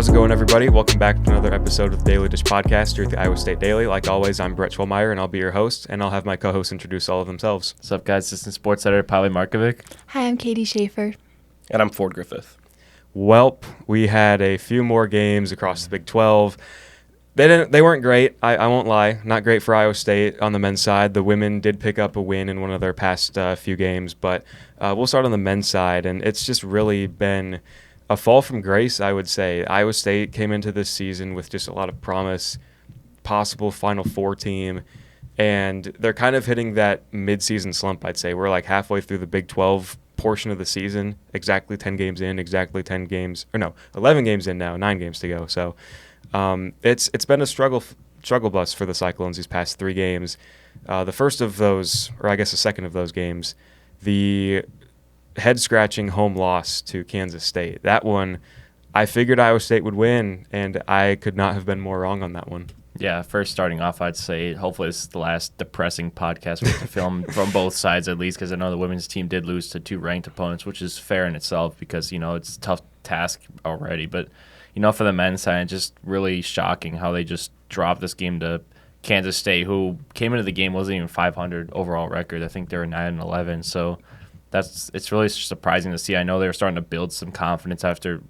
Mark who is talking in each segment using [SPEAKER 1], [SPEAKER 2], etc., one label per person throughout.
[SPEAKER 1] How's it going, everybody? Welcome back to another episode of the Daily Dish Podcast here at the Iowa State Daily. Like always, I'm Brett Schwellmeyer, and I'll be your host, and I'll have my co-hosts introduce all of themselves.
[SPEAKER 2] What's up, guys? Assistant Sports Editor Polly Markovic.
[SPEAKER 3] Hi, I'm Katie Schaefer.
[SPEAKER 4] And I'm Ford Griffith.
[SPEAKER 1] Welp, we had a few more games across the Big 12. They weren't great. I won't lie. Not great for Iowa State on the men's side. The women did pick up a win in one of their past few games, but we'll start on the men's side, and it's just really been a fall from grace, I would say. Iowa State came into this season with just a lot of promise, possible Final Four team, and they're kind of hitting that mid-season slump, I'd say. We're like halfway through the Big 12 portion of the season, exactly 10 games in, 11 games in now, 9 games to go. So it's been a struggle bus for the Cyclones these past 3 games. The first of those, or I guess the second of those games, the head-scratching home loss to Kansas State. That one, I figured Iowa State would win, and I could not have been more wrong on that one.
[SPEAKER 2] Yeah, first starting off, I'd say hopefully this is the last depressing podcast we have to film from both sides at least, because I know the women's team did lose to 2 ranked opponents, which is fair in itself because, it's a tough task already. But, for the men's side, just really shocking how they just dropped this game to Kansas State, who came into the game, wasn't even 500 overall record. I think they were 9-11. So it's really surprising to see. I know they were starting to build some confidence after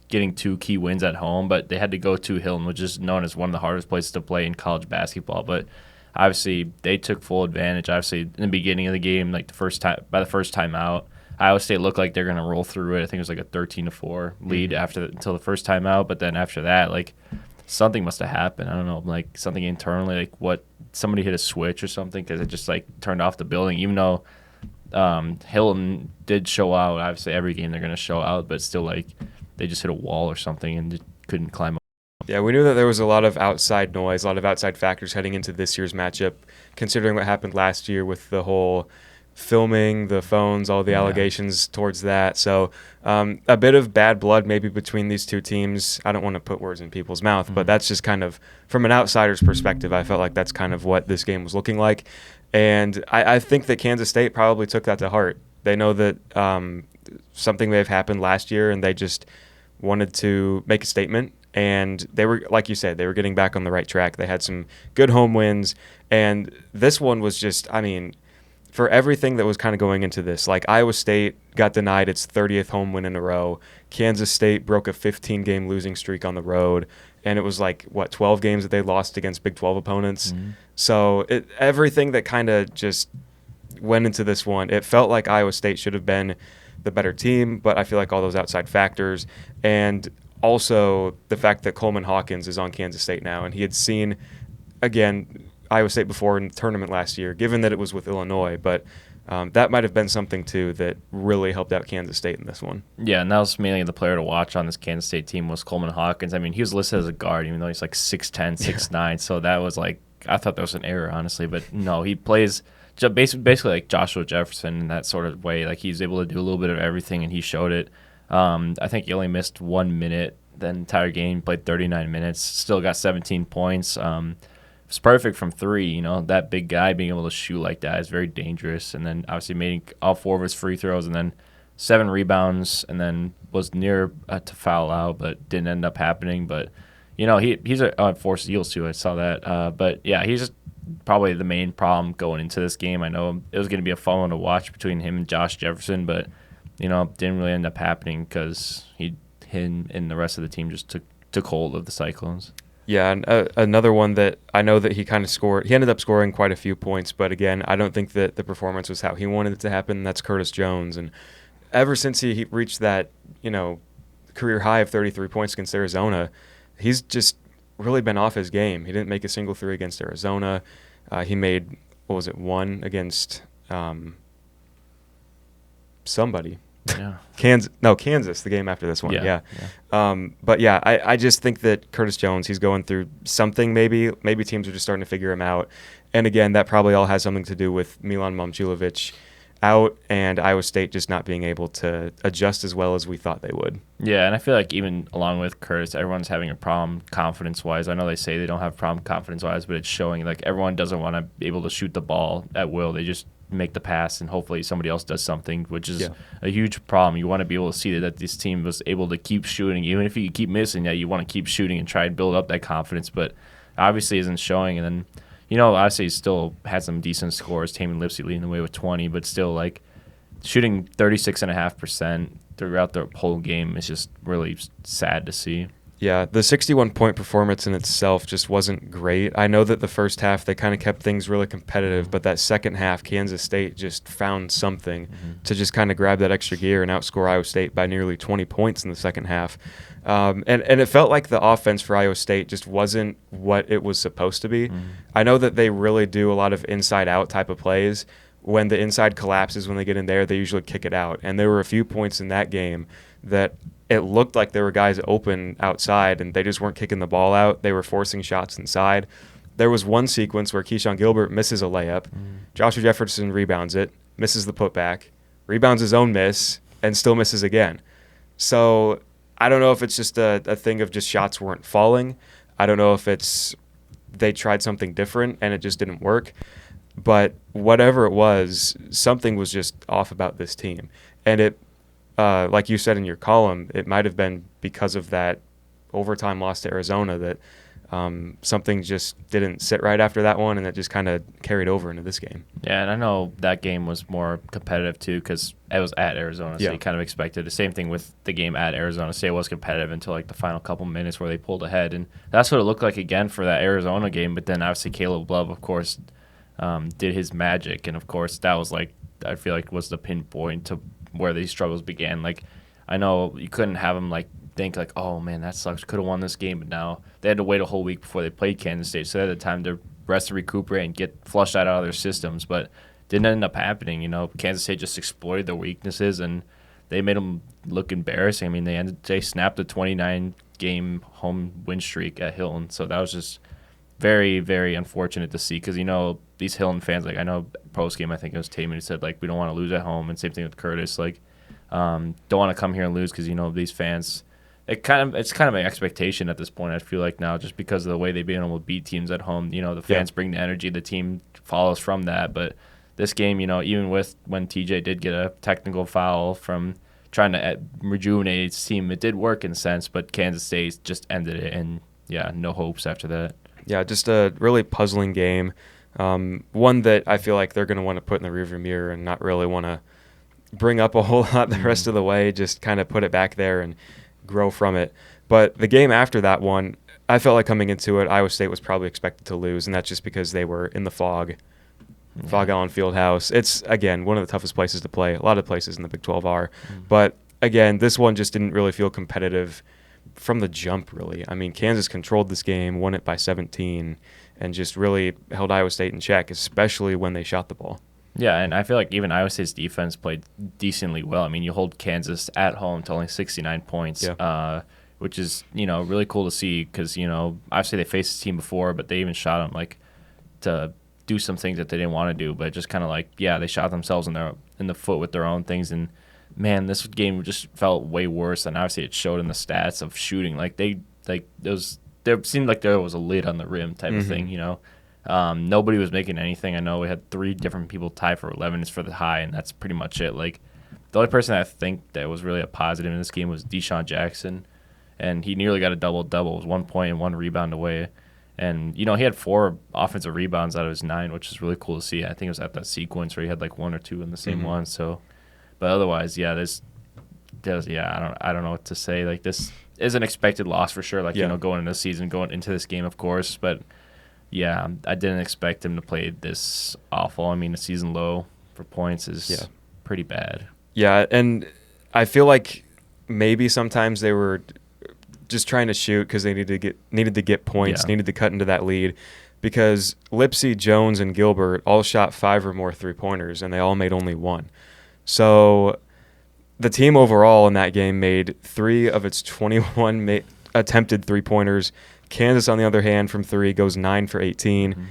[SPEAKER 2] getting 2 key wins at home, but they had to go to Hilton, which is known as one of the hardest places to play in college basketball. But obviously, they took full advantage. Obviously, in the beginning of the game, by the first time out, Iowa State looked like they're going to roll through it. I think it was like a 13-4 lead until the first time out. But then after that, something must have happened. I don't know, something internally, somebody hit a switch or something, because it just turned off the building, even though Hilton did show out. Obviously, every game they're going to show out, but still, they just hit a wall or something and just couldn't climb up.
[SPEAKER 1] Yeah, we knew that there was a lot of outside noise, a lot of outside factors heading into this year's matchup, considering what happened last year with the whole filming, the phones, all the allegations towards that. So a bit of bad blood maybe between these two teams. I don't want to put words in people's mouth, but that's just kind of, from an outsider's perspective, I felt like that's kind of what this game was looking like. And I think that Kansas State probably took that to heart. They know that something may have happened last year, and they just wanted to make a statement. And they were, like you said, they were getting back on the right track. They had some good home wins. And this one was just, for everything that was kind of going into this, Iowa State got denied its 30th home win in a row. Kansas State broke a 15-game losing streak on the road. And it was 12 games that they lost against Big 12 opponents. Mm-hmm. So everything that kind of just went into this one, it felt like Iowa State should have been the better team, but I feel like all those outside factors, and also the fact that Coleman Hawkins is on Kansas State now, and he had seen, again, Iowa State before in the tournament last year, given that it was with Illinois, but that might have been something, too, that really helped out Kansas State in this one.
[SPEAKER 2] Yeah, and that was mainly the player to watch on this Kansas State team was Coleman Hawkins. He was listed as a guard, even though he's 6'10", 6'9", so that was I thought that was an error, honestly, but no, he plays basically like Joshua Jefferson in that sort of way. He's able to do a little bit of everything, and he showed it. I think he only missed 1 minute the entire game, played 39 minutes, still got 17 points. It's perfect from 3. That big guy being able to shoot like that is very dangerous. And then obviously made all 4 of his free throws, and then 7 rebounds, and then was near to foul out, but didn't end up happening. But he's a forced steals too. I saw that. But yeah, he's just probably the main problem going into this game. I know it was going to be a fun one to watch between him and Josh Jefferson, but didn't really end up happening because him and the rest of the team just took hold of the Cyclones.
[SPEAKER 1] Yeah, and another one that I know that he kind of scored. He ended up scoring quite a few points, but again, I don't think that the performance was how he wanted it to happen. That's Curtis Jones, and ever since he reached that career high of 33 points against Arizona, he's just really been off his game. He didn't make a single 3 against Arizona. He made, 1 against somebody.
[SPEAKER 2] Yeah.
[SPEAKER 1] Kansas, the game after this one. Yeah. But yeah, I just think that Curtis Jones, he's going through something maybe. Maybe teams are just starting to figure him out. And again, that probably all has something to do with Milan Momcilovic out and Iowa State just not being able to adjust as well as we thought they would.
[SPEAKER 2] Yeah, and I feel like even along with Curtis, everyone's having a problem confidence-wise. I know they say they don't have a problem confidence-wise, but it's showing everyone doesn't want to be able to shoot the ball at will. They just make the pass and hopefully somebody else does something, which is a huge problem. You want to be able to see that this team was able to keep shooting. Even if you keep missing, you want to keep shooting and try and build up that confidence, but obviously isn't showing. And then, obviously he still had some decent scores, Taman Lipsy leading the way with 20, but still, like, shooting 36.5% throughout the whole game is just really sad to see.
[SPEAKER 1] Yeah, the 61-point performance in itself just wasn't great. I know that the first half they kind of kept things really competitive, but that second half, Kansas State just found something to just kind of grab that extra gear and outscore Iowa State by nearly 20 points in the second half. And it felt like the offense for Iowa State just wasn't what it was supposed to be. I know that they really do a lot of inside-out type of plays. When the inside collapses, when they get in there, they usually kick it out. And there were a few points in that game that it looked like there were guys open outside, and they just weren't kicking the ball out. They were forcing shots inside. There was one sequence where Keyshawn Gilbert misses a layup. Joshua Jefferson rebounds it, misses the putback, rebounds his own miss, and still misses again. So I don't know if it's just a thing of just shots weren't falling. I don't know if it's they tried something different and it just didn't work. But whatever it was, something was just off about this team. And it, like you said in your column, it might have been because of that overtime loss to Arizona that something just didn't sit right after that one, and it just kind of carried over into this game.
[SPEAKER 2] Yeah, and I know that game was more competitive too because it was at Arizona, so you kind of expected the same thing with the game at Arizona State. It was competitive until like the final couple minutes where they pulled ahead, and that's what it looked like again for that Arizona game. But then obviously Caleb Love, of course, did his magic, and of course that was like I feel like was the pinpoint to where these struggles began. Like I know you couldn't have them like think like, oh man, that sucks, could have won this game, but now they had to wait a whole week before they played Kansas State, so they had the time to rest and recuperate and get flushed out of their systems, but didn't end up happening. Kansas State just exploited their weaknesses and they made them look embarrassing. I mean, they snapped a 29-game home win streak at Hilton, so that was just very, very unfortunate to see because, these Hilton fans, like I know post-game, I think it was Taman who said, like, we don't want to lose at home, and same thing with Curtis, like, don't want to come here and lose because, these fans, it's kind of an expectation at this point, I feel like now, just because of the way they've been able to beat teams at home. The fans bring the energy, the team follows from that, but this game, even with when TJ did get a technical foul from trying to rejuvenate his team, it did work in a sense, but Kansas State just ended it, and, no hopes after that.
[SPEAKER 1] Yeah, just a really puzzling game. One that I feel like they're going to want to put in the rearview mirror and not really want to bring up a whole lot the rest of the way, just kind of put it back there and grow from it. But the game after that one, I felt like coming into it, Iowa State was probably expected to lose, and that's just because they were in the Fog Allen Fieldhouse. It's, again, one of the toughest places to play. A lot of places in the Big 12 are. But, again, this one just didn't really feel competitive from the jump, really. I mean, Kansas controlled this game, won it by 17, and just really held Iowa State in check, especially when they shot the ball.
[SPEAKER 2] Yeah, and I feel like even Iowa State's defense played decently well. I mean, you hold Kansas at home to only 69 points, which is, really cool to see because, obviously they faced this team before, but they even shot them, like, to do some things that they didn't want to do, but just kind of like, they shot themselves in the foot with their own things. And, man, this game just felt way worse, and obviously it showed in the stats of shooting. Like, there seemed like there was a lid on the rim type of thing, Nobody was making anything. I know we had 3 different people tie for 11 for the high, and that's pretty much it. Like, the only person I think that was really a positive in this game was Deshaun Jackson, and he nearly got a double-double. It was 1 point and 1 rebound away. And, he had 4 offensive rebounds out of his 9, which is really cool to see. I think it was at that sequence where he had like 1 or 2 in the same one. So, but otherwise, I don't know what to say. Like, this is an expected loss for sure. Like, going into the season, going into this game, of course, but I didn't expect him to play this awful. I mean, a season low for points is pretty bad. Yeah,
[SPEAKER 1] and I feel like maybe sometimes they were just trying to shoot because they needed to get points, needed to cut into that lead, because Lipsy, Jones, and Gilbert all shot 5 or more three-pointers, and they all made only 1. So the team overall in that game made 3 of its 21 attempted three-pointers. Kansas, on the other hand, from 3 goes 9 for 18.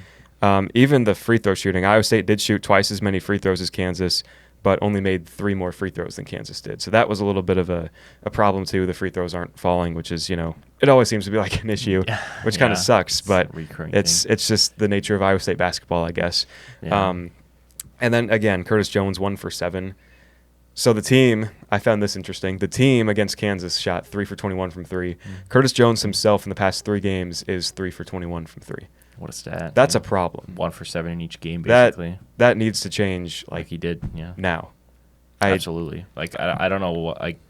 [SPEAKER 1] Even the free throw shooting, Iowa State did shoot twice as many free throws as Kansas, but only made 3 more free throws than Kansas did. So that was a little bit of a problem too. The free throws aren't falling, which is, it always seems to be like an issue, which kind of sucks, but it's just the nature of Iowa State basketball, I guess. And then, again, Curtis Jones, 1 for 7. So the team, I found this interesting. The team against Kansas shot 3 for 21 from 3. Curtis Jones himself in the past 3 games is 3 for 21 from 3.
[SPEAKER 2] What a stat.
[SPEAKER 1] That's a problem.
[SPEAKER 2] 1 for 7 in each game, basically.
[SPEAKER 1] That needs to change
[SPEAKER 2] like he did, yeah.
[SPEAKER 1] Now.
[SPEAKER 2] Absolutely. Like, I don't know what, like,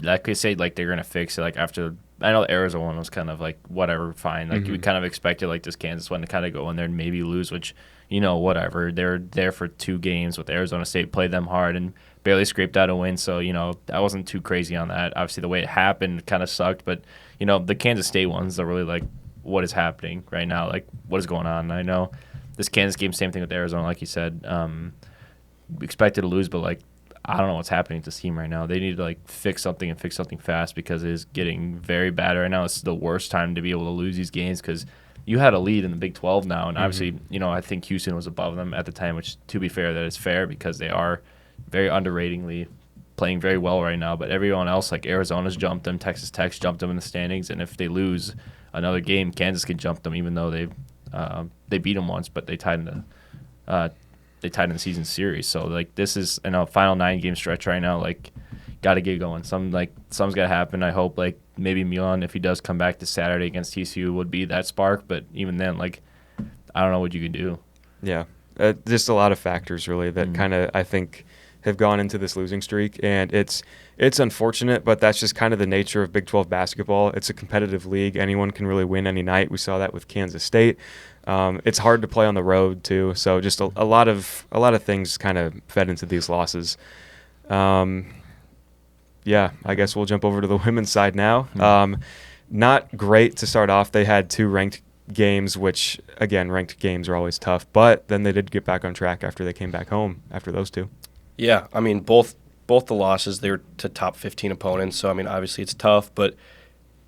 [SPEAKER 2] I could say, like, they're going to fix it, like, after. I know the Arizona one was kind of like, whatever, fine. Like, we kind of expected, like, this Kansas one to kind of go in there and maybe lose, which, you know, whatever. They're there for 2 games with Arizona State, played them hard, and barely scraped out a win. So, you know, I wasn't too crazy on that. Obviously, the way it happened kind of sucked. But, you know, the Kansas State ones are really like, what is happening right now? Like, what is going on? And I know this Kansas game, same thing with Arizona, like you said. Expected to lose, but, like, I don't know what's happening to this team right now. They need to, like, fix something and fix something fast because it is getting very bad right now. It's the worst time to be able to lose these games because you had a lead in the Big 12 now. And obviously, you know, I think Houston was above them at the time, which, to be fair, that is fair because they are very underratedly playing very well right now. But everyone else, like Arizona's jumped them, Texas Tech's jumped them in the standings. And if they lose another game, Kansas could jump them, even though they beat them once, but they tied in the season series. So, like, this is in a final 9-game stretch right now. Like, got to get going. Something's got to happen. I hope, like, maybe Milan, if he does come back this Saturday against TCU, would be that spark. But even then, like, I don't know what you can do.
[SPEAKER 1] Yeah. Just a lot of factors, really, that kind of, I think, have gone into this losing streak. And it's unfortunate, but that's just kind of the nature of Big 12 basketball. It's a competitive league. Anyone can really win any night. We saw that with Kansas State. It's hard to play on the road too, so just a lot of things kind of fed into these losses. Yeah, I guess we'll jump over to the women's side now. Not great to start off. They had 2 ranked games, which, again, ranked games are always tough, but then they did get back on track after they came back home after those 2.
[SPEAKER 3] Yeah, I mean, both the losses, they were to top 15 opponents, so, I mean, obviously it's tough, but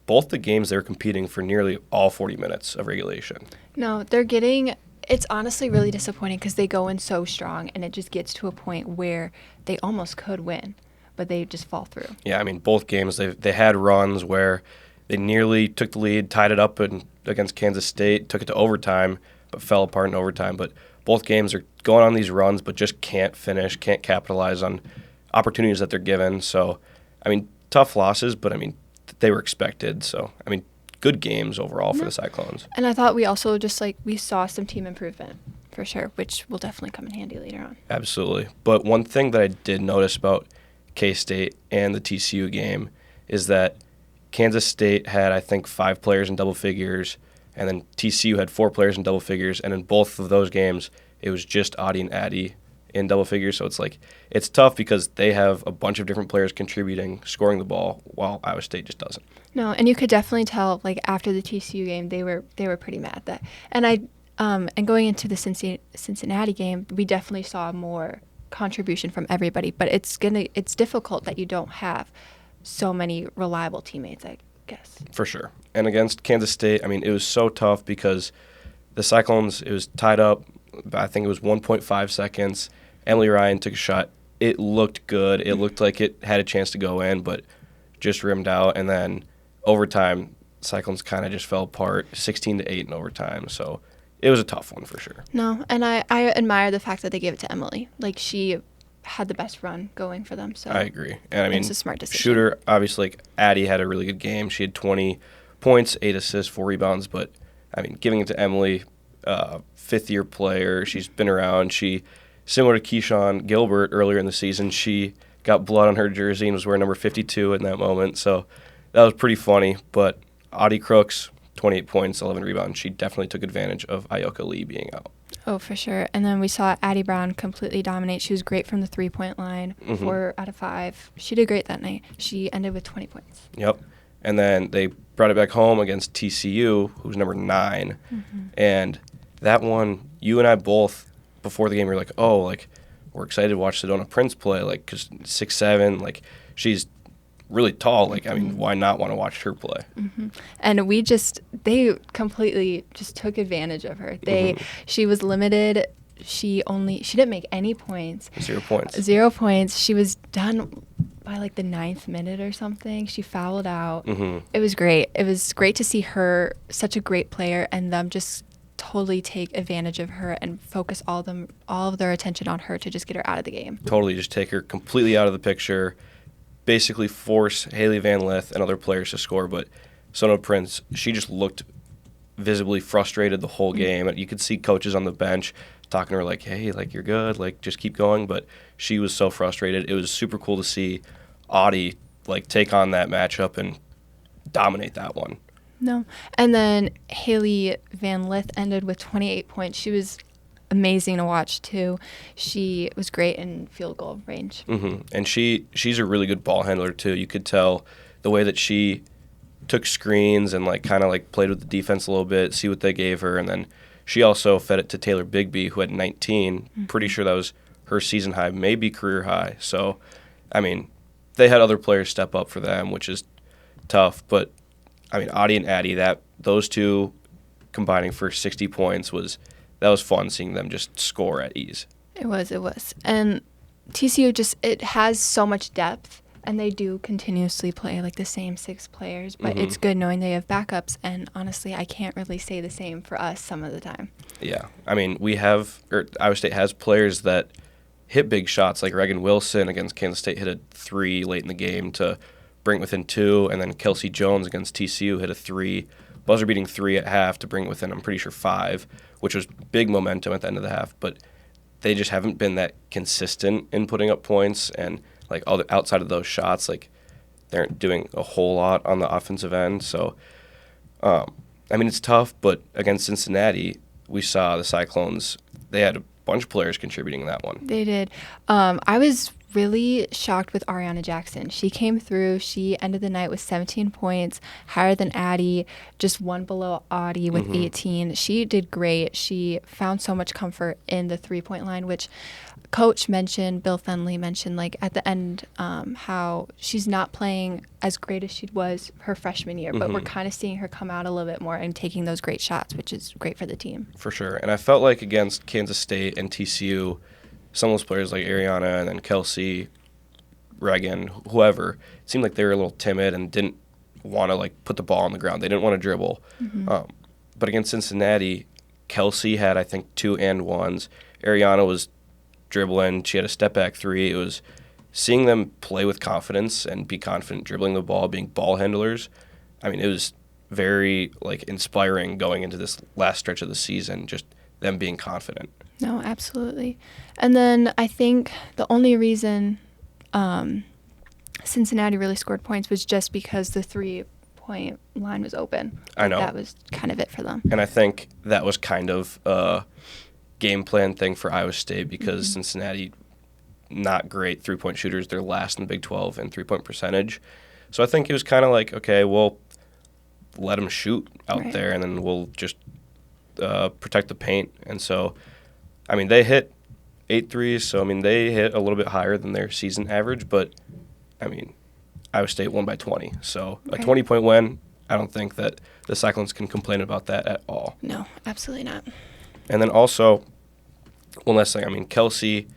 [SPEAKER 3] both the games they were competing for nearly all 40 minutes of regulation.
[SPEAKER 4] No, it's honestly really disappointing because they go in so strong, and it just gets to a point where they almost could win, but they just fall through.
[SPEAKER 3] Yeah, I mean, both games, they had runs where they nearly took the lead, tied it up against Kansas State, took it to overtime, but fell apart in overtime. But both games are going on these runs, but just can't finish, can't capitalize on opportunities that they're given. So, I mean, tough losses, but, I mean, they were expected. So, I mean, good games overall for the Cyclones.
[SPEAKER 4] And I thought we also we saw some team improvement for sure, which will definitely come in handy later on.
[SPEAKER 3] Absolutely. But one thing that I did notice about K-State and the TCU game is that Kansas State had, I think, 5 players in double figures, and then TCU had 4 players in double figures, and in both of those games, it was just Audie and Addie in double figures. So it's tough because they have a bunch of different players contributing, scoring the ball, while Iowa State just doesn't.
[SPEAKER 4] No, and you could definitely tell, like, after the TCU game, they were pretty mad at that. And going into the Cincinnati game, we definitely saw more contribution from everybody. But it's difficult that you don't have so many reliable teammates, I guess.
[SPEAKER 3] For sure. And against Kansas State, I mean, it was so tough because the Cyclones, it was tied up. I think it was 1.5 seconds. Emily Ryan took a shot. It looked good. It looked like it had a chance to go in, but just rimmed out. And then overtime, Cyclones kind of just fell apart, 16-8 in overtime. So it was a tough one for sure.
[SPEAKER 4] No, and I admire the fact that they gave it to Emily. Like, she had the best run going for them. So
[SPEAKER 3] I agree. And I mean,
[SPEAKER 4] it's a smart decision.
[SPEAKER 3] Shooter, obviously, like, Addie had a really good game. She had 20 points, 8 assists, 4 rebounds. But, I mean, giving it to Emily, fifth-year player, she's been around. She, similar to Keyshawn Gilbert earlier in the season, she got blood on her jersey and was wearing number 52 in that moment. So that was pretty funny. But Audie Crooks, 28 points, 11 rebounds. She definitely took advantage of Ayoka Lee being out.
[SPEAKER 4] Oh, for sure. And then we saw Addie Brown completely dominate. She was great from the three-point line, 4 out of 5. She did great that night. She ended with 20 points.
[SPEAKER 3] Yep. And then they brought it back home against TCU, who's number 9. And that one, you and I both, before the game, were like, oh, like, we're excited to watch Sedona Prince play, like, because 6'7", like, she's really tall. Like, I mean, why not want to watch her play?
[SPEAKER 4] And they completely just took advantage of her. She was limited. She didn't make any points.
[SPEAKER 3] 0 points.
[SPEAKER 4] 0 points. She was done by like the 9th minute or something. She fouled out. It was great. It was great to see her, such a great player, and them just totally take advantage of her and focus all of their attention on her to just get her out of the game.
[SPEAKER 3] Totally, just take her completely out of the picture, basically force Haley Van Lith and other players to score. But Sona Prince, she just looked visibly frustrated the whole game. You could see coaches on the bench talking to her like, hey, like, you're good, like, just keep going. But she was so frustrated. It was super cool to see Audie, like, take on that matchup and dominate that one.
[SPEAKER 4] No. And then Haley Van Lith ended with 28 points. She was amazing to watch, too. She was great in field goal range.
[SPEAKER 3] Mm-hmm. And she's a really good ball handler, too. You could tell the way that she took screens and, like, kind of, like, played with the defense a little bit, see what they gave her. And then she also fed it to Taylor Bigby, who had 19. Mm-hmm. Pretty sure that was her season high, maybe career high. So, I mean, they had other players step up for them, which is tough. But, I mean, Audie and Addie, those two combining for 60 points was fun seeing them just score at ease.
[SPEAKER 4] It was. And TCU it has so much depth, and they do continuously play like the same 6 players, but it's good knowing they have backups, and honestly, I can't really say the same for us some of the time.
[SPEAKER 3] Yeah. I mean, Iowa State has players that hit big shots, like Reagan Wilson against Kansas State hit a 3 late in the game to bring it within 2, and then Kelsey Jones against TCU hit a 3, buzzer-beating 3 at half to bring it within, I'm pretty sure, 5, which was big momentum at the end of the half. But they just haven't been that consistent in putting up points, and like outside of those shots, like they aren't doing a whole lot on the offensive end. So, I mean, it's tough, but against Cincinnati, we saw the Cyclones, they had a bunch of players contributing in that one.
[SPEAKER 4] They did. I was really shocked with Ariana Jackson. She came through. She ended the night with 17 points, higher than Addie, just one below Audie with 18. She did great. She found so much comfort in the three-point line, which Coach mentioned, Bill Fenley mentioned, like at the end, how she's not playing as great as she was her freshman year, but we're kind of seeing her come out a little bit more and taking those great shots, which is great for the team. For
[SPEAKER 3] sure. And I felt like against Kansas State and TCU, some of those players like Ariana and then Kelsey, Reagan, whoever, it seemed like they were a little timid and didn't want to like put the ball on the ground. They didn't want to dribble. But against Cincinnati, Kelsey had, I think, 2 and 1s. Ariana was dribbling. She had a step-back 3. It was seeing them play with confidence and be confident dribbling the ball, being ball handlers. I mean, it was very like inspiring going into this last stretch of the season, just them being confident.
[SPEAKER 4] No, absolutely. And then I think the only reason Cincinnati really scored points was just because the three-point line was open.
[SPEAKER 3] I know.
[SPEAKER 4] That was kind of it for them.
[SPEAKER 3] And I think that was kind of a game plan thing for Iowa State because Cincinnati, not great three-point shooters. They're last in the Big 12 in three-point percentage. So I think it was kind of like, okay, we'll let them shoot out there, and then we'll just protect the paint. And so, I mean, they hit 8 threes, so, I mean, they hit a little bit higher than their season average, but, I mean, Iowa State won by 20. So a 20-point win, I don't think that the Cyclones can complain about that at all.
[SPEAKER 4] No, absolutely not.
[SPEAKER 3] And then also, one last thing, I mean, Kelsey,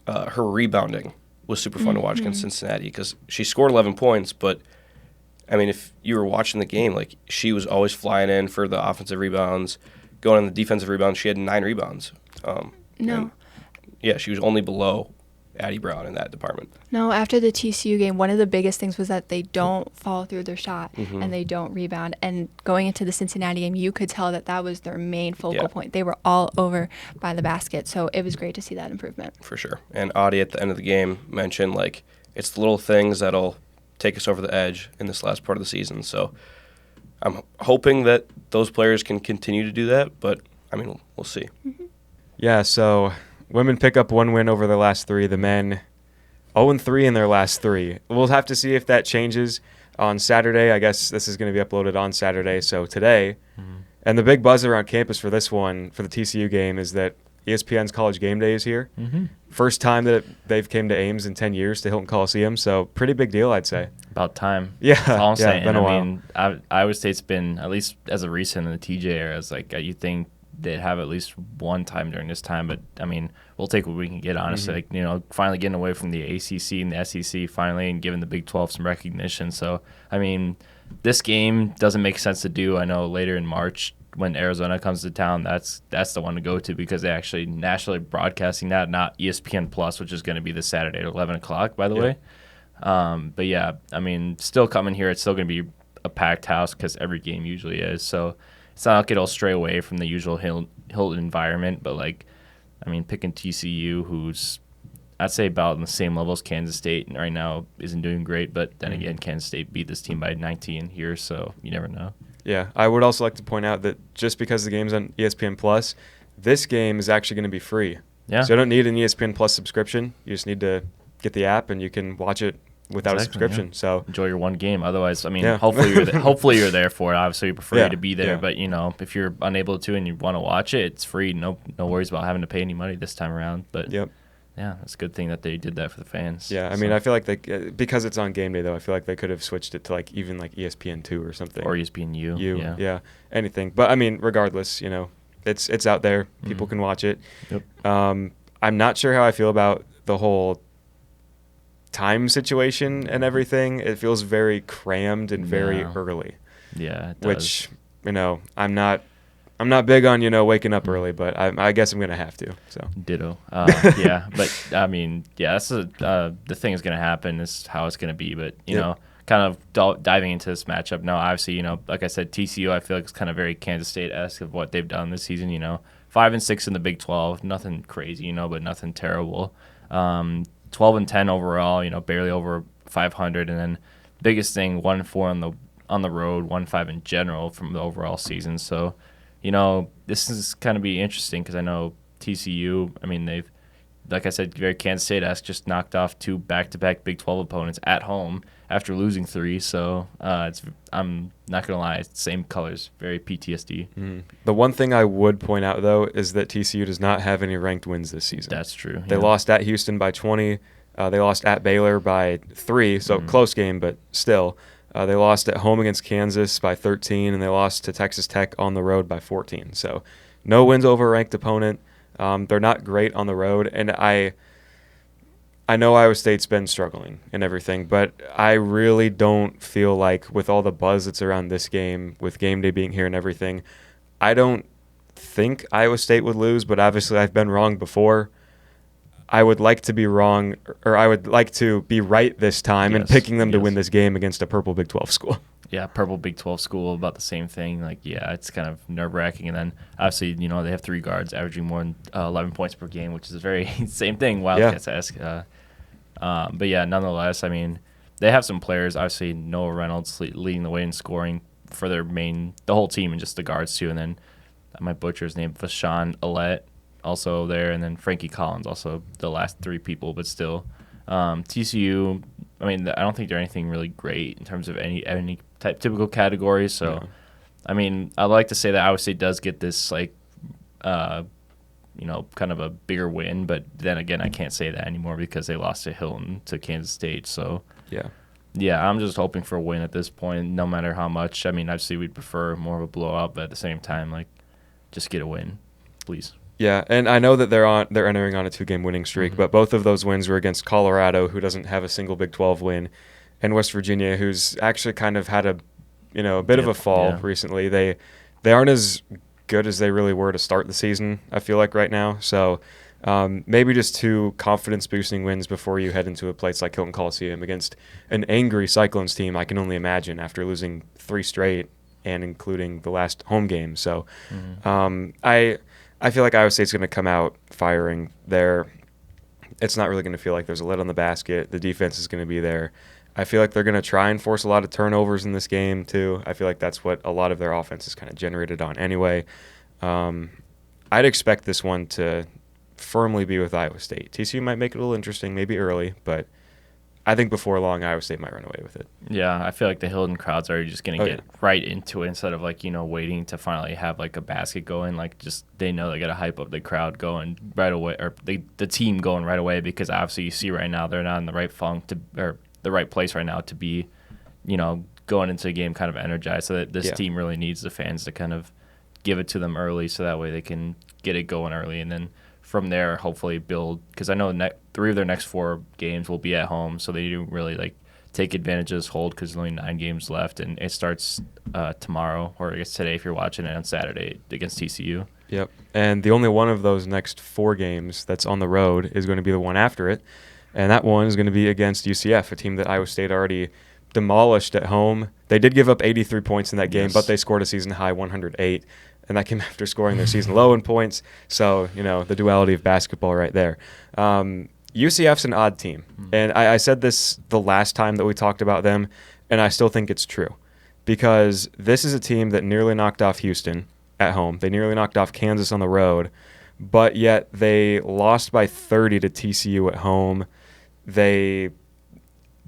[SPEAKER 3] her rebounding was super fun to watch against Cincinnati because she scored 11 points, but, I mean, if you were watching the game, like, she was always flying in for the offensive rebounds. Going on the defensive rebounds, she had 9 rebounds. She was only below Addie Brown in that department.
[SPEAKER 4] No, after the TCU game, one of the biggest things was that they don't follow through their shot and they don't rebound. And going into the Cincinnati game, you could tell that that was their main focal point. They were all over by the basket, so it was great to see that improvement.
[SPEAKER 3] For sure. And Audie at the end of the game mentioned, like, it's the little things that'll take us over the edge in this last part of the season. So I'm hoping that those players can continue to do that, but, I mean, we'll see.
[SPEAKER 1] Yeah, so women pick up 1 win over their last 3. The men 0-3 in their last 3. We'll have to see if that changes on Saturday. I guess this is going to be uploaded on Saturday, so today. And the big buzz around campus for this one, for the TCU game, is that ESPN's College GameDay is here. First time that they've came to Ames in 10 years to Hilton Coliseum, so pretty big deal, I'd say.
[SPEAKER 2] About time.
[SPEAKER 1] Yeah,
[SPEAKER 2] that's all I'm saying.
[SPEAKER 1] Been a while.
[SPEAKER 2] I mean, Iowa State's been, at least as of recent in the TJ era, it's like you think they'd have at least one time during this time, but I mean, we'll take what we can get, honestly. Like, you know, finally getting away from the ACC and the SEC finally and giving the Big 12 some recognition. So, I mean, this game doesn't make sense to do. I know later in March when Arizona comes to town, that's the one to go to because they actually nationally broadcasting that, not ESPN Plus, which is going to be this Saturday at 11 o'clock, by the way. But yeah, I mean, still coming here, it's still going to be a packed house because every game usually is. So it's not like it'll stray away from the usual Hilton environment. But like, I mean, picking TCU, who's I'd say about on the same level as Kansas State, and right now isn't doing great. But then again, Kansas State beat this team by 19 here, so you never know.
[SPEAKER 1] Yeah, I would also like to point out that just because the game's on ESPN Plus, this game is actually going to be free.
[SPEAKER 2] Yeah.
[SPEAKER 1] So you don't need an ESPN Plus subscription. You just need to get the app, and you can watch it without a subscription.
[SPEAKER 2] Yeah.
[SPEAKER 1] So
[SPEAKER 2] enjoy your one game. Otherwise, I mean, hopefully you're there for it. Obviously, we prefer you to be there.
[SPEAKER 1] Yeah.
[SPEAKER 2] But you know, if you're unable to and you want to watch it, it's free. No worries about having to pay any money this time around. But
[SPEAKER 1] yep.
[SPEAKER 2] Yeah, it's a good thing that they did that for the fans.
[SPEAKER 1] Yeah, I mean, I feel like they because it's on game day though. I feel like they could have switched it to like even like ESPN2 or something.
[SPEAKER 2] Or ESPNU.
[SPEAKER 1] Yeah, anything. But I mean, regardless, you know, it's out there. People can watch it.
[SPEAKER 2] Yep.
[SPEAKER 1] I'm not sure how I feel about the whole time situation and everything. It feels very crammed and very early.
[SPEAKER 2] Yeah, it does.
[SPEAKER 1] Which, you know, I'm not big on, you know, waking up early, but I guess I'm going to have to. So
[SPEAKER 2] ditto. Yeah, but I mean, yeah, that's the thing is going to happen. This is how it's going to be. But, you know, kind of diving into this matchup now, obviously, you know, like I said, TCU, I feel like it's kind of very Kansas State-esque of what they've done this season, you know. 5-6 in the Big 12, nothing crazy, you know, but nothing terrible. 12-10 overall, you know, barely over 500. And then biggest thing, 1-4 on the road, 1-5 in general from the overall season. So, you know, this is kind of be interesting because I know TCU, I mean, they've, like I said, very Kansas State-esque, just knocked off 2 back-to-back Big 12 opponents at home after losing 3. So I'm not going to lie, it's the same colors, very PTSD.
[SPEAKER 1] Mm-hmm. The one thing I would point out, though, is that TCU does not have any ranked wins this season.
[SPEAKER 2] That's true.
[SPEAKER 1] They lost at Houston by 20. They lost at Baylor by 3, so close game, but still. They lost at home against Kansas by 13, and they lost to Texas Tech on the road by 14. So no wins over a ranked opponent. They're not great on the road, and I know Iowa State's been struggling and everything, but I really don't feel like with all the buzz that's around this game, with game day being here and everything, I don't think Iowa State would lose, but obviously I've been wrong before. I would like to be wrong, or I would like to be right this time and picking them to win this game against a purple Big 12 school.
[SPEAKER 2] Yeah, purple Big 12 school, about the same thing. Like, yeah, it's kind of nerve-wracking. And then, obviously, you know, they have 3 guards averaging more than 11 points per game, which is a very same thing, Wildcats-esque. But, yeah, nonetheless, I mean, they have some players. Obviously, Noah Reynolds leading the way in scoring for the whole team and just the guards, too. And then I might butcher his name, Vashawn Alette. Also there, and then Frankie Collins, also the last 3 people, but still. TCU, I mean, I don't think they're anything really great in terms of any typical categories. So, no. I mean, I'd like to say that Iowa State does get this, like, you know, kind of a bigger win, but then again, I can't say that anymore because they lost to Hilton to Kansas State. So, yeah, I'm just hoping for a win at this point, no matter how much. I mean, obviously, we'd prefer more of a blowout, but at the same time, like, just get a win, please.
[SPEAKER 1] Yeah, and I know that they're entering on a 2-game winning streak, but both of those wins were against Colorado, who doesn't have a single Big 12 win, and West Virginia, who's actually kind of had a bit of a fall recently. They aren't as good as they really were to start the season, I feel like, right now. So maybe just 2 confidence-boosting wins before you head into a place like Hilton Coliseum against an angry Cyclones team, I can only imagine, after losing 3 straight and including the last home game. So I feel like Iowa State's going to come out firing there. It's not really going to feel like there's a lid on the basket. The defense is going to be there. I feel like they're going to try and force a lot of turnovers in this game, too. I feel like that's what a lot of their offense is kind of generated on anyway. I'd expect this one to firmly be with Iowa State. TCU might make it a little interesting, maybe early, but I think before long, Iowa State might run away with it.
[SPEAKER 2] Yeah, I feel like the Hilton crowd's already just going to get right into it instead of, like, you know, waiting to finally have, like, a basket going. Like, just they know they got to hype up the crowd going right away, or the team going right away, because obviously you see right now they're not in the right or the right place right now to be, you know, going into a game kind of energized. So that this team really needs the fans to kind of give it to them early, so that way they can get it going early, and then from there hopefully build, because I know 3 of their next 4 games will be at home, so they do really, like, take advantage of this hold because there's only 9 games left, and it starts tomorrow, or I guess today if you're watching it on Saturday against TCU.
[SPEAKER 1] Yep. And the only one of those next 4 games that's on the road is going to be the one after it. And that one is going to be against UCF, a team that Iowa State already demolished at home. They did give up 83 points in that game, but they scored a season-high 108. And that came after scoring their season low in points. So, the duality of basketball right there. UCF's an odd team. And I said this the last time that we talked about them, and I still think it's true. Because this is a team that nearly knocked off Houston at home. They nearly knocked off Kansas on the road, but yet they lost by 30 to TCU at home. They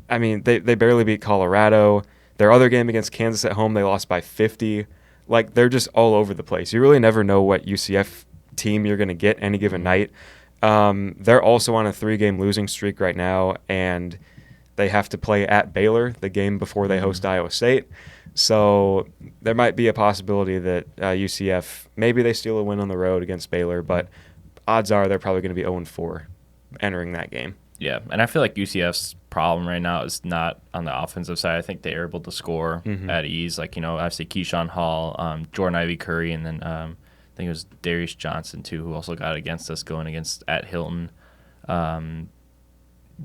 [SPEAKER 1] barely beat Colorado. Their other game against Kansas at home, they lost by 50. Like, they're just all over the place. You really never know what UCF team you're going to get any given night. They're also on a 3-game losing streak right now, and they have to play at Baylor the game before they host Iowa State. So there might be a possibility that UCF, maybe they steal a win on the road against Baylor, but odds are they're probably going to be 0-4 entering that game.
[SPEAKER 2] Yeah, and I feel like UCF's problem right now is not on the offensive side. I think they're able to score at ease. Like, obviously Keyshawn Hall, Jordan Ivy Curry, and then I think it was Darius Johnson, too, who also got against us going against at Hilton. A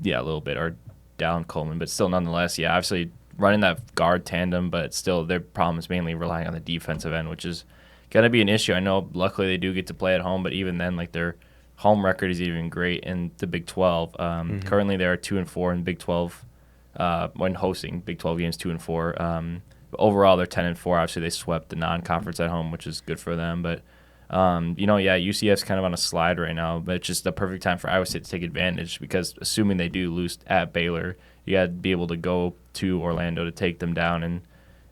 [SPEAKER 2] little bit, or Dallin Coleman, but still nonetheless, obviously running that guard tandem, but still their problem is mainly relying on the defensive end, which is going to be an issue. I know luckily they do get to play at home, but even then, like, their home record is even great in the Big 12. Currently, they are 2-4 in Big 12 when hosting Big 12 games, 2-4. But overall, they're 10-4. Obviously, they swept the non-conference at home, which is good for them. But UCF's kind of on a slide right now. But it's just the perfect time for Iowa State to take advantage because assuming they do lose at Baylor, you got to be able to go to Orlando to take them down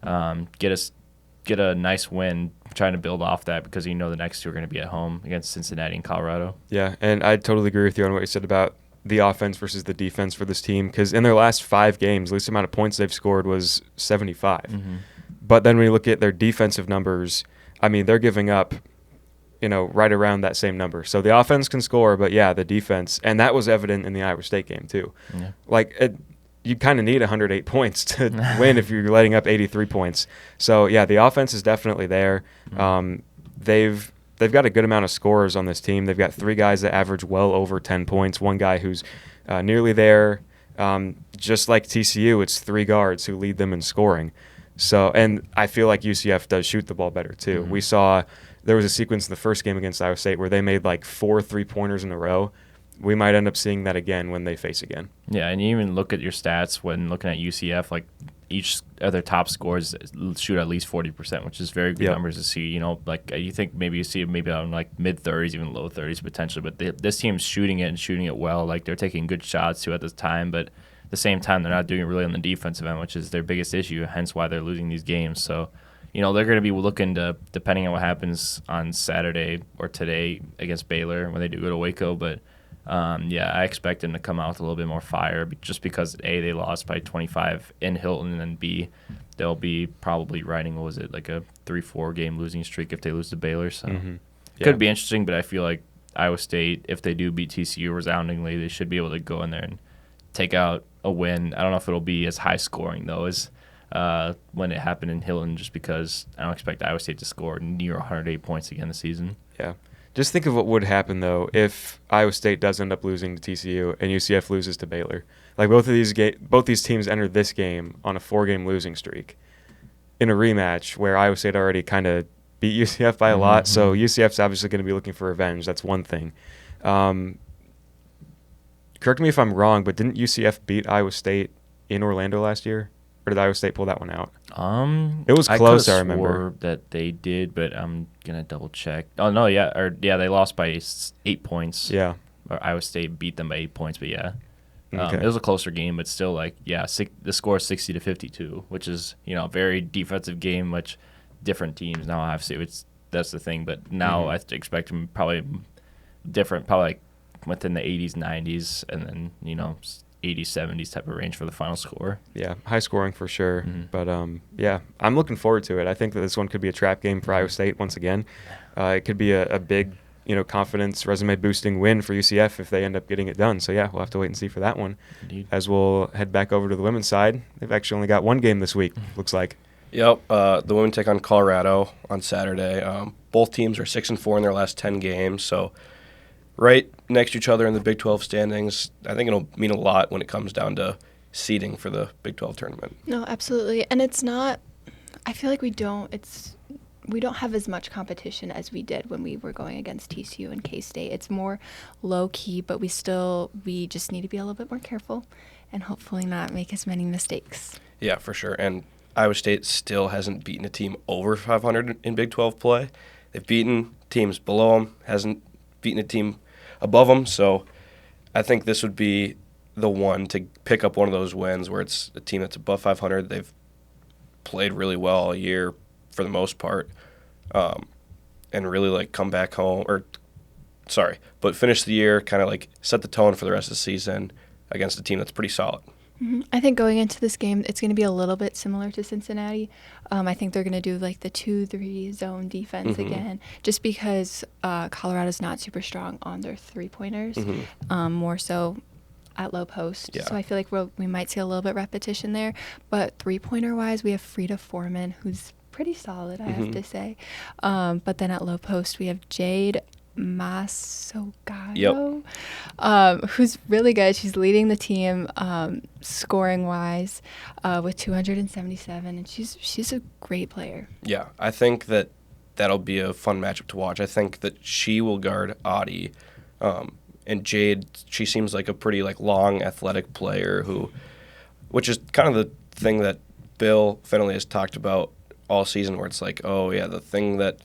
[SPEAKER 2] and get a nice win, trying to build off that because the next 2 are going to be at home against Cincinnati and Colorado.
[SPEAKER 1] Yeah, and I totally agree with you on what you said about the offense versus the defense for this team because in their last 5 games, the least amount of points they've scored was 75. But then when you look at their defensive numbers, they're giving up, right around that same number. So the offense can score, but the defense, and that was evident in the Iowa State game too. Yeah. You kind of need 108 points to win if you're letting up 83 points. So, the offense is definitely there. They've got a good amount of scorers on this team. They've got 3 guys that average well over 10 points, 1 guy who's nearly there. Just like TCU, it's 3 guards who lead them in scoring. So, and I feel like UCF does shoot the ball better too. We saw there was a sequence in the first game against Iowa State where they made like 4 3-pointers in a row. We might end up seeing that again when they face again. Yeah,
[SPEAKER 2] and you even look at your stats when looking at UCF, like each of their top scores shoot at least 40%, which is very good numbers to see. You think maybe you see maybe on like mid-30s, even low 30s potentially, but this team's shooting it and shooting it well. Like they're taking good shots too at this time, but at the same time they're not doing it really on the defensive end, which is their biggest issue, hence why they're losing these games. So, they're going to be looking to, depending on what happens on Saturday or today against Baylor when they do go to Waco, but I expect them to come out with a little bit more fire just because, A, they lost by 25 in Hilton, and then B, they'll be probably riding, like a 3-4 game losing streak if they lose to Baylor. So could be interesting, but I feel like Iowa State, if they do beat TCU resoundingly, they should be able to go in there and take out a win. I don't know if it'll be as high scoring, though, as when it happened in Hilton, just because I don't expect Iowa State to score near 108 points again this season.
[SPEAKER 1] Yeah. Just think of what would happen, though, if Iowa State does end up losing to TCU and UCF loses to Baylor. Like, both these teams entered this game on a 4-game losing streak in a rematch where Iowa State already kind of beat UCF by a lot. So UCF's obviously going to be looking for revenge. That's one thing. Correct me if I'm wrong, but didn't UCF beat Iowa State in Orlando last year? Or did Iowa State pull that one out?
[SPEAKER 2] It
[SPEAKER 1] was close, I remember.
[SPEAKER 2] Swore that they did, but I'm gonna double check. Oh no, they lost by 8 points.
[SPEAKER 1] Yeah,
[SPEAKER 2] or Iowa State beat them by 8 points, but
[SPEAKER 1] Okay.
[SPEAKER 2] It was a closer game, but still, the score is 60-52, which is a very defensive game, much different teams now. Obviously, that's the thing, but now I expect them probably different, probably within the 80s, 90s, and then 80s, 70s type of range for the final score.
[SPEAKER 1] Yeah, high scoring for sure. But, I'm looking forward to it. I think that this one could be a trap game for Iowa State once again. It could be a big confidence, resume boosting win for UCF if they end up getting it done. So yeah, we'll have to wait and see for that one.
[SPEAKER 2] Indeed.
[SPEAKER 1] As we'll head back over to the women's side, they've actually only got one game this week, looks like.
[SPEAKER 3] Yep, the women take on Colorado on Saturday. Both teams are 6-4 in their last 10 games, so right next to each other in the Big 12 standings. I think it'll mean a lot when it comes down to seeding for the Big 12 tournament.
[SPEAKER 4] No, absolutely. And it's not, I feel like we don't have as much competition as we did when we were going against TCU and K-State. It's more low-key, but we just need to be a little bit more careful and hopefully not make as many mistakes.
[SPEAKER 3] Yeah, for sure. And Iowa State still hasn't beaten a team over 500 in Big 12 play. They've beaten teams below them, hasn't beaten a team above them. So I think this would be the one to pick up one of those wins where it's a team that's above 500. They've played really well all year for the most part, and really come back home, but finish the year, kind of set the tone for the rest of the season against a team that's pretty solid.
[SPEAKER 4] Mm-hmm. I think going into this game, it's going to be a little bit similar to Cincinnati. I think they're going to do the 2-3 zone defense again, just because Colorado's not super strong on their three-pointers, more so at low post.
[SPEAKER 3] Yeah.
[SPEAKER 4] So I feel like we might see a little bit repetition there. But three-pointer-wise, we have Frida Foreman, who's pretty solid, I have to say. But then at low post, we have Jade Masogado, who's really good. She's leading the team scoring-wise with 277, and she's a great player.
[SPEAKER 3] Yeah, I think that'll be a fun matchup to watch. I think that she will guard Adi, and Jade, she seems like a pretty long, athletic player which is kind of the thing that Bill Fennelly has talked about all season, where it's the thing that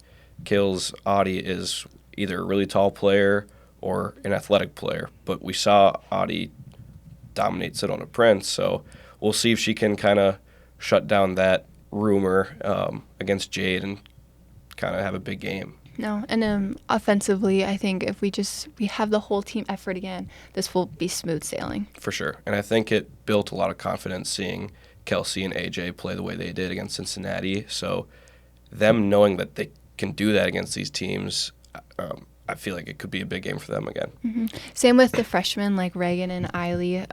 [SPEAKER 3] kills Adi is either a really tall player or an athletic player. But we saw Adi dominate Sedona Prince, so we'll see if she can kind of shut down that rumor against Jade and kind of have a big game.
[SPEAKER 4] No, and offensively, I think if we have the whole team effort again, this will be smooth sailing.
[SPEAKER 3] For sure. And I think it built a lot of confidence seeing Kelsey and AJ play the way they did against Cincinnati. So them knowing that they can do that against these teams, I feel like it could be a big game for them again.
[SPEAKER 4] Mm-hmm. Same with the freshmen like Reagan and Eiley.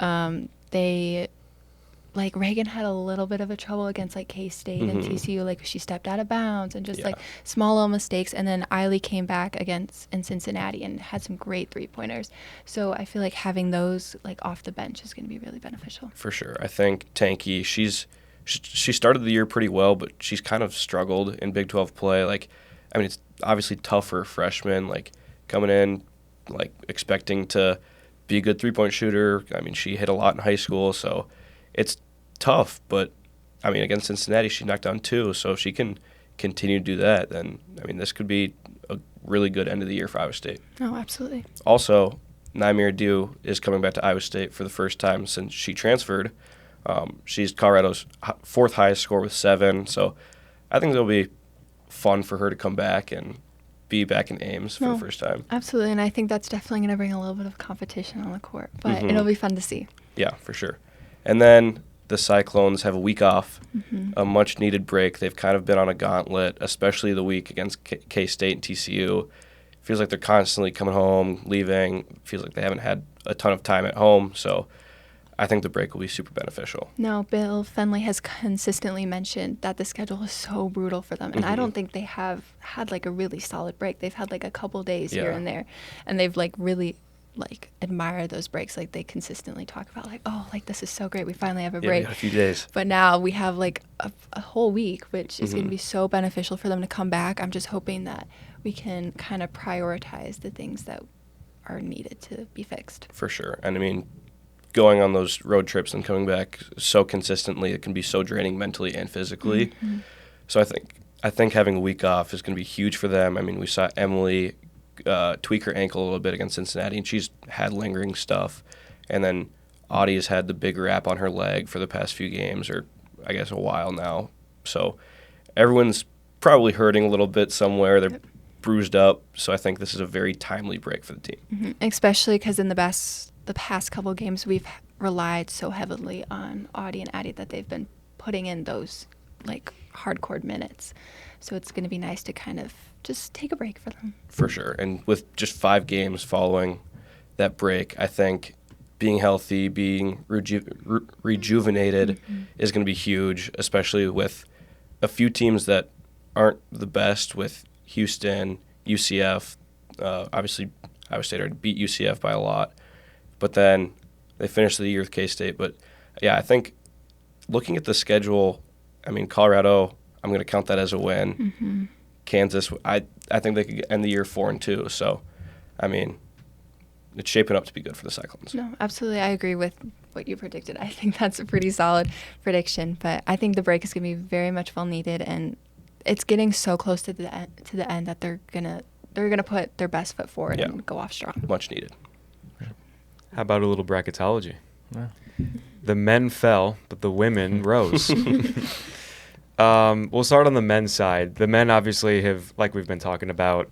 [SPEAKER 4] Reagan had a little bit of a trouble against K-State and TCU. She stepped out of bounds and just small little mistakes. And then Eiley came back in Cincinnati and had some great three-pointers. So I feel like having those off the bench is going to be really beneficial.
[SPEAKER 3] For sure. I think Tanky, she started the year pretty well, but she's kind of struggled in Big 12 play. It's obviously tough for a freshman, coming in, expecting to be a good three-point shooter. She hit a lot in high school, so it's tough. But, against Cincinnati, she knocked down 2, so if she can continue to do that, then, this could be a really good end of the year for Iowa State.
[SPEAKER 4] Oh, absolutely.
[SPEAKER 3] Also, Naimir Dew is coming back to Iowa State for the first time since she transferred. She's Colorado's 4th highest score with 7, so I think it'll be fun for her to come back and be back in Ames for the first time.
[SPEAKER 4] Absolutely, and I think that's definitely going to bring a little bit of competition on the court, but it'll be fun to see.
[SPEAKER 3] Yeah, for sure. And then the Cyclones have a week off, a much-needed break. They've kind of been on a gauntlet, especially the week against K-State and TCU. Feels like they're constantly coming home, leaving. Feels like they haven't had a ton of time at home, so I think the break will be super beneficial.
[SPEAKER 4] No, Bill Fennelly has consistently mentioned that the schedule is so brutal for them, and I don't think they have had a really solid break. They've had a couple days here and there, and they've really admire those breaks. They consistently talk about this is so great, we finally have a break.
[SPEAKER 3] We got a few days.
[SPEAKER 4] But now we have a whole week, which is going to be so beneficial for them to come back. I'm just hoping that we can kind of prioritize the things that are needed to be fixed.
[SPEAKER 3] For sure. And going on those road trips and coming back so consistently, it can be so draining mentally and physically. So I think having a week off is going to be huge for them. We saw Emily tweak her ankle a little bit against Cincinnati, and she's had lingering stuff. And then Audie has had the big wrap on her leg for the past few games, or I guess a while now. So everyone's probably hurting a little bit somewhere. They're bruised up. So I think this is a very timely break for the team.
[SPEAKER 4] Especially because in the past couple of games, we've relied so heavily on Audie and Addie that they've been putting in those hardcore minutes. So it's going to be nice to kind of just take a break for them.
[SPEAKER 3] For sure. And with just 5 games following that break, I think being healthy, being rejuvenated is going to be huge, especially with a few teams that aren't the best, with Houston, UCF. Obviously, Iowa State already beat UCF by a lot, but then they finished the year with K-State. But, yeah, I think looking at the schedule, I mean, Colorado, I'm going to count that as a win.
[SPEAKER 4] Mm-hmm.
[SPEAKER 3] Kansas, I think they could end the year 4-2. So, I mean, it's shaping up to be good for the Cyclones.
[SPEAKER 4] No, absolutely. I agree with what you predicted. I think that's a pretty solid prediction. But I think the break is going to be very much well needed, and it's getting so close to the end that they're gonna put their best foot forward and go off strong.
[SPEAKER 3] Much needed.
[SPEAKER 1] How about a little bracketology?
[SPEAKER 2] Yeah.
[SPEAKER 1] The men fell, but the women rose. We'll start on the men's side. The men obviously have, like we've been talking about,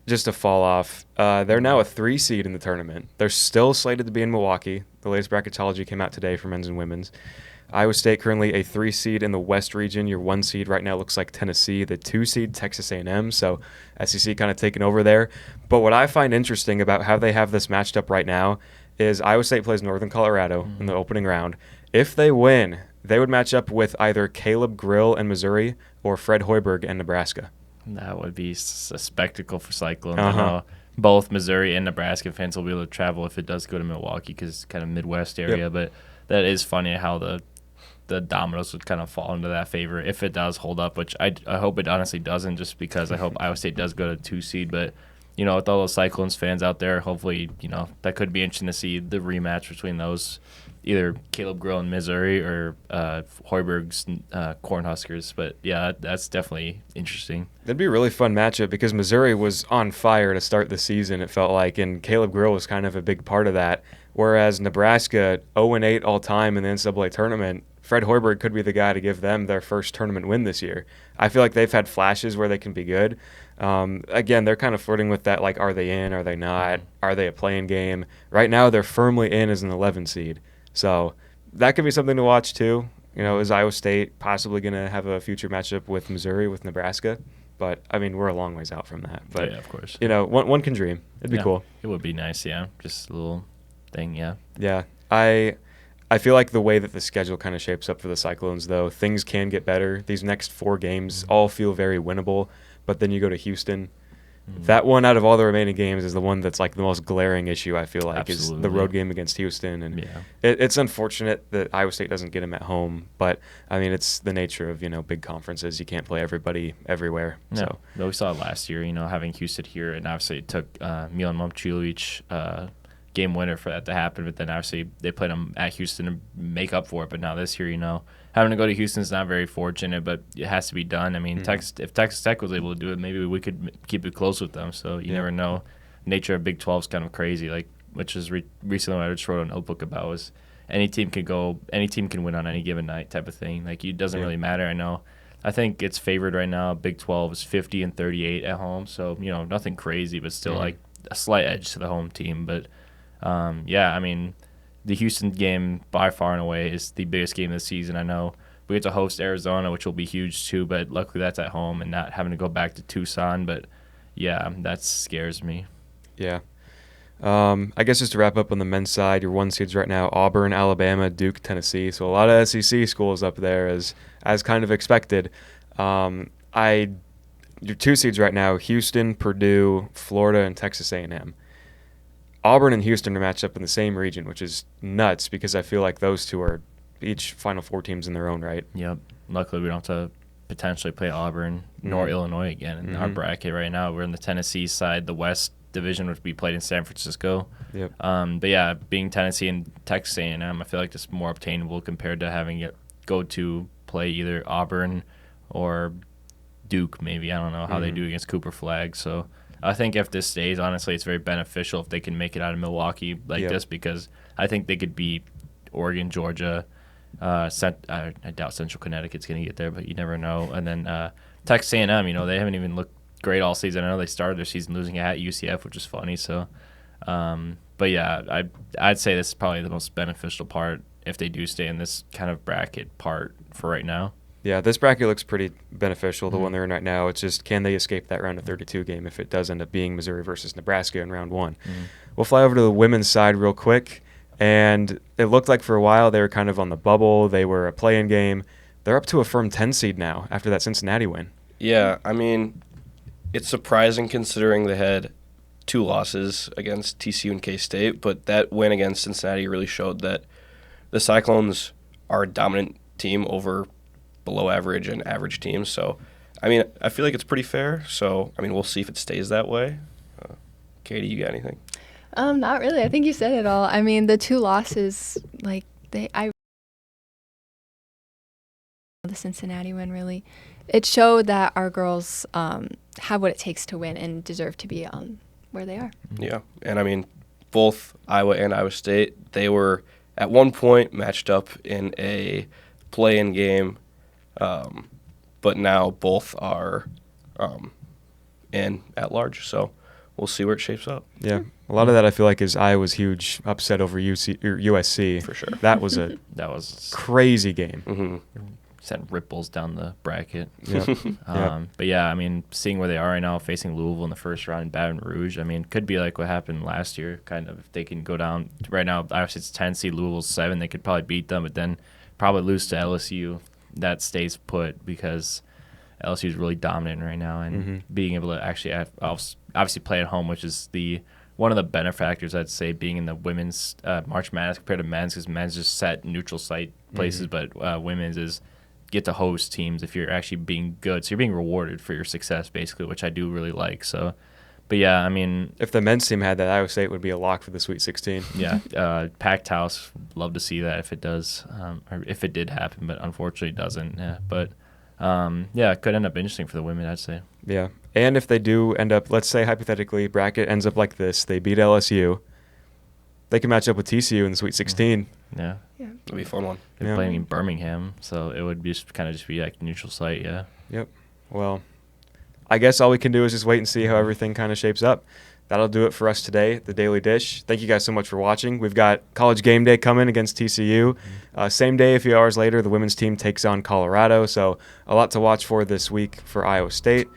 [SPEAKER 1] just a fall off. They're now a 3 seed in the tournament. They're still slated to be in Milwaukee. The latest bracketology came out today for men's and women's. Iowa State currently a 3 seed in the West region. Your 1 seed right now looks like Tennessee. The 2 seed, Texas A&M. So SEC kind of taking over there. But what I find interesting about how they have this matched up right now is Iowa State plays Northern Colorado in the opening round. If they win, they would match up with either Caleb Grill and Missouri or Fred Hoiberg and Nebraska.
[SPEAKER 2] That would be a spectacle for Cyclones. I know both Missouri and Nebraska fans will be able to travel if it does go to Milwaukee because it's kind of Midwest area.
[SPEAKER 1] Yep.
[SPEAKER 2] But that is funny how the dominoes would kind of fall into that favor if it does hold up, which I hope it honestly doesn't, just because I hope Iowa State does go to 2 seed. But, you know, with all those Cyclones fans out there, hopefully, you know, that could be interesting to see the rematch between those, either Caleb Grill in Missouri or Hoiberg's Cornhuskers. But, yeah, that's definitely interesting.
[SPEAKER 1] That'd be a really fun matchup because Missouri was on fire to start the season, it felt like, and Caleb Grill was kind of a big part of that, whereas Nebraska, 0-8 all-time in the NCAA tournament, Fred Hoiberg could be the guy to give them their first tournament win this year. I feel like they've had flashes where they can be good. Again, they're kind of flirting with that, like, are they in, are they not, are they a playing game? Right now, they're firmly in as an 11 seed. So that could be something to watch, too. You know, is Iowa State possibly going to have a future matchup with Missouri, with Nebraska? But, I mean, we're a long ways out from that. But,
[SPEAKER 2] yeah, of course.
[SPEAKER 1] You know, one can dream. It'd be cool.
[SPEAKER 2] It would be nice, yeah. Just a little thing, yeah.
[SPEAKER 1] Yeah. I feel like the way that the schedule kind of shapes up for the Cyclones, though, things can get better. These next 4 games all feel very winnable, but then you go to Houston. That one out of all the remaining games is the one that's like the most glaring issue, I feel like, is the road game against Houston. And it's unfortunate that Iowa State doesn't get them at home, but, I mean, it's the nature of, you know, big conferences. You can't play everybody everywhere.
[SPEAKER 2] No,
[SPEAKER 1] So
[SPEAKER 2] but we saw it last year, you know, having Houston here, and obviously it took Milan Momcilovic game winner for that to happen, but then obviously they played them at Houston to make up for it. But now this year, you know, having to go to Houston is not very fortunate, but it has to be done. I mean, if Texas Tech was able to do it, maybe we could keep it close with them. So you never know. Nature of Big 12 is kind of crazy, like, which is recently what I just wrote a notebook about was any team can win on any given night type of thing. Like, it doesn't really matter. I think it's favored right now. Big 12 is 50-38 at home, so, you know, nothing crazy, but still like a slight edge to the home team. But I mean, the Houston game by far and away is the biggest game of the season. I know we get to host Arizona, which will be huge too, but luckily that's at home and not having to go back to Tucson. But, yeah, that scares me.
[SPEAKER 1] Yeah. I guess just to wrap up on the men's side, your 1 seeds right now, Auburn, Alabama, Duke, Tennessee. So a lot of SEC schools up there as kind of expected. Your 2 seeds right now, Houston, Purdue, Florida, and Texas A&M. Auburn and Houston are matched up in the same region, which is nuts because I feel like those two are each Final Four teams in their own right.
[SPEAKER 2] Yep. Luckily, we don't have to potentially play Auburn nor Illinois again in our bracket right now. We're in the Tennessee side. The West Division would be played in San Francisco.
[SPEAKER 1] Yep.
[SPEAKER 2] But, yeah, being Tennessee and Texas A&M, I feel like it's more obtainable compared to having it go to play either Auburn or Duke maybe. I don't know how they do against Cooper Flag. So I think if this stays, honestly, it's very beneficial if they can make it out of Milwaukee like this, because I think they could beat Oregon, Georgia. I doubt Central Connecticut's going to get there, but you never know. And then Texas A&M, you know, they haven't even looked great all season. I know they started their season losing at UCF, which is funny. So, but yeah, I'd say this is probably the most beneficial part if they do stay in this kind of bracket part for right now.
[SPEAKER 1] Yeah, this bracket looks pretty beneficial, the one they're in right now. It's just, can they escape that round of 32 game if it does end up being Missouri versus Nebraska in round one? We'll fly over to the women's side real quick, and it looked like for a while they were kind of on the bubble. They were a play-in game. They're up to a firm 10 seed now after that Cincinnati win.
[SPEAKER 3] Yeah, I mean, it's surprising considering they had 2 losses against TCU and K-State, but that win against Cincinnati really showed that the Cyclones are a dominant team over below average and average teams. So, I mean, I feel like it's pretty fair. So, I mean, we'll see if it stays that way. Katie, you got anything?
[SPEAKER 4] Not really. I think you said it all. I mean, the 2 losses, like the Cincinnati win, really, it showed that our girls have what it takes to win and deserve to be where they are.
[SPEAKER 3] Yeah, and I mean, both Iowa and Iowa State, they were at one point matched up in a play-in game, but now both are in at large. So we'll see where it shapes up.
[SPEAKER 1] Yeah, a lot of that I feel like is Iowa's huge upset over USC.
[SPEAKER 3] For sure.
[SPEAKER 1] That was a crazy game.
[SPEAKER 3] Mm-hmm.
[SPEAKER 2] Sent ripples down the bracket.
[SPEAKER 1] Yep.
[SPEAKER 2] But yeah, I mean, seeing where they are right now, facing Louisville in the first round in Baton Rouge, I mean, could be like what happened last year, kind of. If they can go down right now, obviously it's 10 seed, Louisville's 7, they could probably beat them, but then probably lose to LSU. That stays put because LSU is really dominant right now, and being able to actually obviously play at home, which is one of the benefactors, I'd say, being in the women's March Madness compared to men's, because men's just set neutral site places, but women's is get to host teams if you're actually being good. So you're being rewarded for your success, basically, which I do really like. So, but yeah, I mean,
[SPEAKER 1] if the men's team had that, Iowa State would be a lock for the Sweet 16.
[SPEAKER 2] Yeah, packed house. Love to see that if it does, or if it did happen, but unfortunately it doesn't. Yeah, but yeah, it could end up interesting for the women, I'd say.
[SPEAKER 1] Yeah, and if they do end up, let's say hypothetically, bracket ends up like this, they beat LSU, they can match up with TCU in the Sweet 16.
[SPEAKER 2] Yeah.
[SPEAKER 3] It'll be a fun one.
[SPEAKER 2] They're playing in Birmingham, so it would just be like neutral site, yeah.
[SPEAKER 1] Yep. Well, I guess all we can do is just wait and see how everything kind of shapes up. That'll do it for us today, the Daily Dish. Thank you guys so much for watching. We've got College Game Day coming against TCU. Same day, a few hours later, the women's team takes on Colorado. So a lot to watch for this week for Iowa State.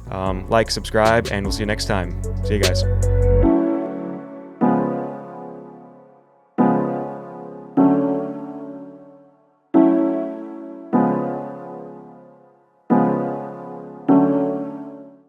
[SPEAKER 1] Like, subscribe, and we'll see you next time. See you guys.